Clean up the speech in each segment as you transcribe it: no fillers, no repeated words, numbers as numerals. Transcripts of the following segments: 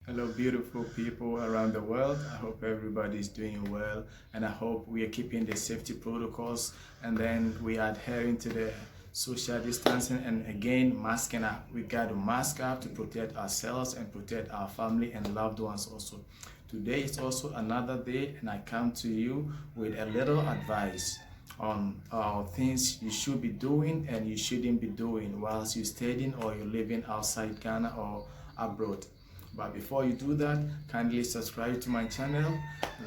Hello, beautiful people around the world. I hope everybody is doing well, and I hope we are keeping the safety protocols, and then we are adhering to the social distancing, and again, masking up. We got to mask up to protect ourselves and protect our family and loved ones also. Today is also another day, and I come to you with a little advice on things you should be doing and you shouldn't be doing whilst you're studying or you're living outside Ghana or abroad. But before you do that, kindly subscribe to my channel,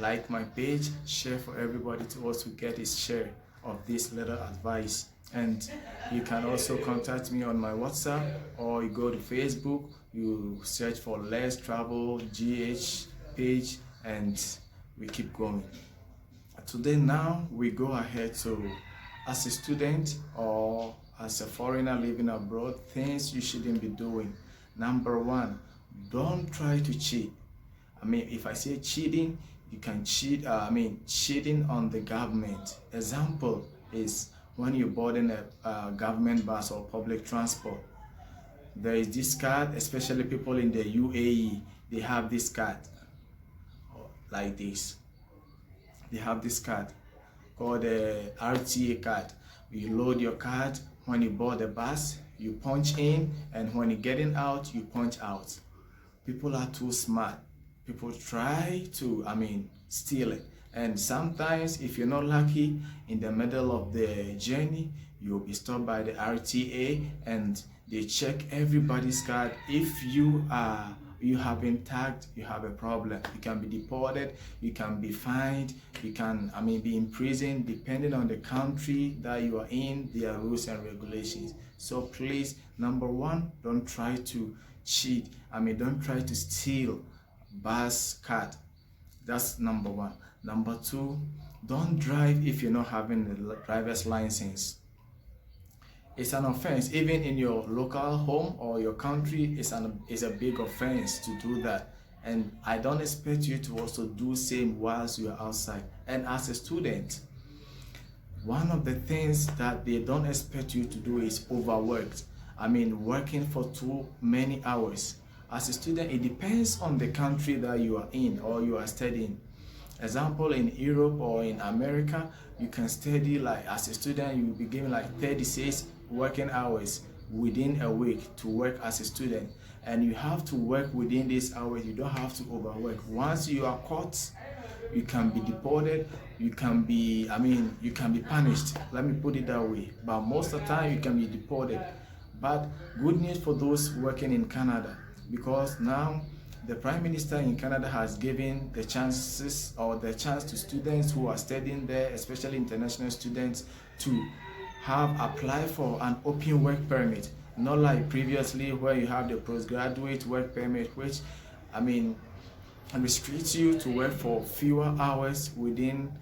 like my page, share for everybody to also get his share of this little advice. And you can also contact me on my WhatsApp, or you go to Facebook, you search for Let's Travel GH page, and we keep going. Today now we go ahead to, as a student or as a foreigner living abroad, things you shouldn't be doing. Number one, don't try to cheat. If I say cheating, you can cheat. Cheating on the government. Example is when you're boarding a government bus or public transport. There is this card, especially people in the UAE, they have this card like this. They have this card called the RTA card. You load your card. When you board the bus, you punch in, and when you're getting out, you punch out. People are too smart. People try to, steal it. And sometimes, if you're not lucky, in the middle of the journey, you'll be stopped by the RTA, and they check everybody's card. If you have been tagged, you have a problem. You can be deported, you can be fined, you can be in prison, depending on the country that you are in, their rules and regulations. So please, number one, don't try to cheat. Don't try to steal bus card. That's number one. Number two, don't drive if you're not having the driver's license. It's an offense. Even in your local home or your country, it's a big offense to do that. And I don't expect you to also do same whilst you are outside. And as a student, one of the things that they don't expect you to do is overworked. Working for too many hours. As a student, it depends on the country that you are in or you are studying. Example, in Europe or in America, you can study, like as a student, you will be given like 36 working hours within a week to work as a student. And you have to work within these hours. You don't have to overwork. Once you are caught, you can be deported, you can be punished. Let me put it that way. But most of the time, you can be deported. But good news for those working in Canada, because now the Prime Minister in Canada has given the chance to students who are studying there, especially international students, to apply for an open work permit. Not like previously where you have the postgraduate work permit, which restricts you to work for fewer hours within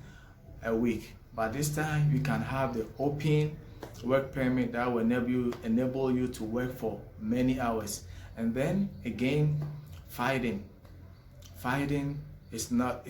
a week. But this time you can have the open work permit that will enable you to work for many hours. And then again, fighting is not,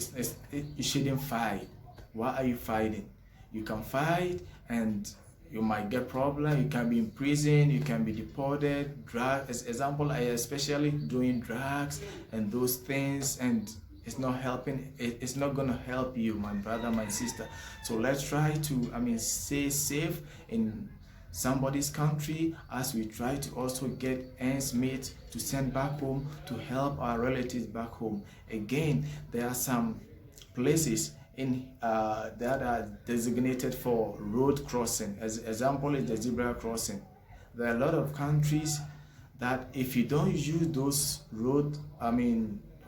you shouldn't fight. Why are you fighting? You can fight and you might get problem. You can be in prison, you can be deported. As example, especially doing drugs and those things, and it's not helping. It's not gonna help you, my brother, my sister. So let's try to stay safe in somebody's country as we try to also get ends meet to send back home to help our relatives back home. Again, there are some places that are designated for road crossing. As example is the zebra crossing. There are a lot of countries that if you don't use those road,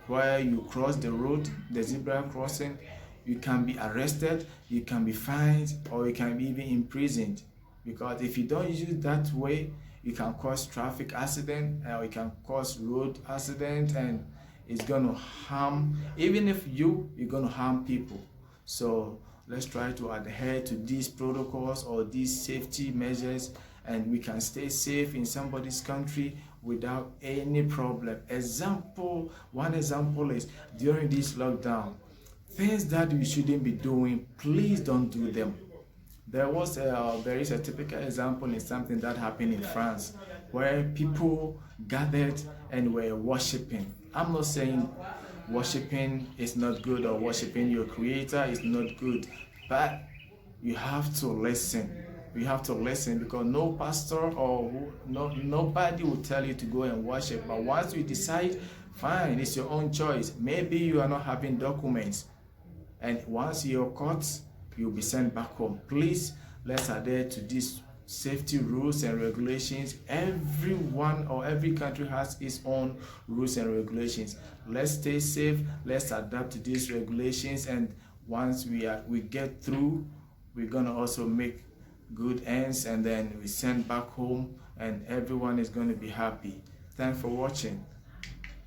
where you cross the road, the zebra crossing, you can be arrested, you can be fined, or you can be even imprisoned. Because if you don't use that way, you can cause traffic accident, or you can cause road accident, and it's gonna harm. Even if you're gonna harm people. So let's try to adhere to these protocols or these safety measures, and we can stay safe in somebody's country without any problem. One example is during this lockdown, things that you shouldn't be doing, please don't do them. There is a typical example in something that happened in France, where people gathered and were worshiping. I'm not saying worshiping is not good or worshiping your creator is not good, but you have to listen. You have to listen, because no pastor or nobody will tell you to go and worship. But once you decide, fine, it's your own choice. Maybe you are not having documents, and once you're caught, you'll be sent back home. Please, let's adhere to these safety rules and regulations. Everyone or every country has its own rules and regulations. Let's stay safe. Let's adapt to these regulations, and once we get through, we're gonna also make good ends, and then we send back home, and everyone is going to be happy. Thanks for watching.